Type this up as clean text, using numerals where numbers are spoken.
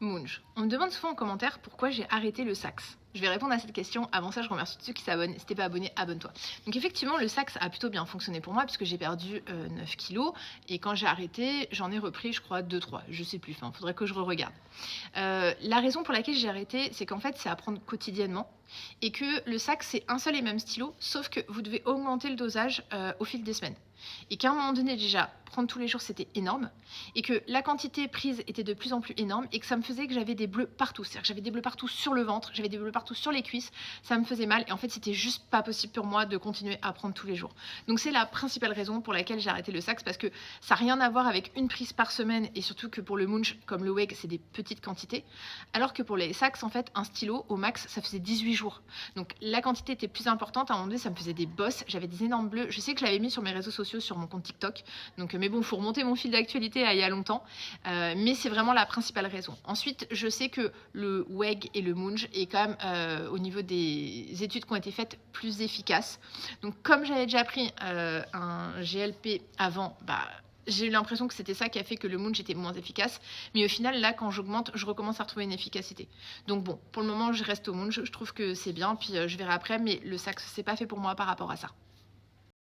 Munch. On me demande souvent en commentaire pourquoi j'ai arrêté le Saxe. Je vais répondre à cette question. Avant ça, je remercie tous ceux qui s'abonnent. Si t'es pas abonné, abonne-toi. Donc effectivement, le Saxe a plutôt bien fonctionné pour moi puisque j'ai perdu 9 kilos. Et quand j'ai arrêté, j'en ai repris, je crois, 2-3. Je sais plus, faudrait que je re-regarde. La raison pour laquelle j'ai arrêté, c'est qu'en fait, c'est à prendre quotidiennement. Et que le Saxe, c'est un seul et même stylo, sauf que vous devez augmenter le dosage au fil des semaines. Et qu'à un moment donné, déjà, prendre tous les jours, c'était énorme. Et que la quantité prise était de plus en plus énorme. Et que ça me faisait que j'avais des bleus partout. C'est-à-dire que j'avais des bleus partout sur le ventre, j'avais des bleus partout sur les cuisses. Ça me faisait mal. Et en fait, c'était juste pas possible pour moi de continuer à prendre tous les jours. Donc c'est la principale raison pour laquelle j'ai arrêté le Saxe. Parce que ça n'a rien à voir avec une prise par semaine. Et surtout que pour le Munch, comme le WEG, c'est des petites quantités. Alors que pour les Saxe, en fait, un stylo, au max, ça faisait 18 jours. Donc la quantité était plus importante. À un moment donné, ça me faisait des bosses. J'avais des énormes bleus. Je sais que je l'avais mis sur mes réseaux sociaux, sur mon compte TikTok. Donc, mais bon, il faut remonter mon fil d'actualité à il y a longtemps. Mais c'est vraiment la principale raison. Ensuite, je sais que le WEG et le Munch est quand même, au niveau des études qui ont été faites, plus efficace. Donc, comme j'avais déjà pris un GLP avant, j'ai eu l'impression que c'était ça qui a fait que le Munch était moins efficace. Mais au final, là, quand j'augmente, je recommence à retrouver une efficacité. Donc bon, pour le moment, je reste au Munch. Je trouve que c'est bien. Puis je verrai après. Mais le Saxe, c'est pas fait pour moi par rapport à ça.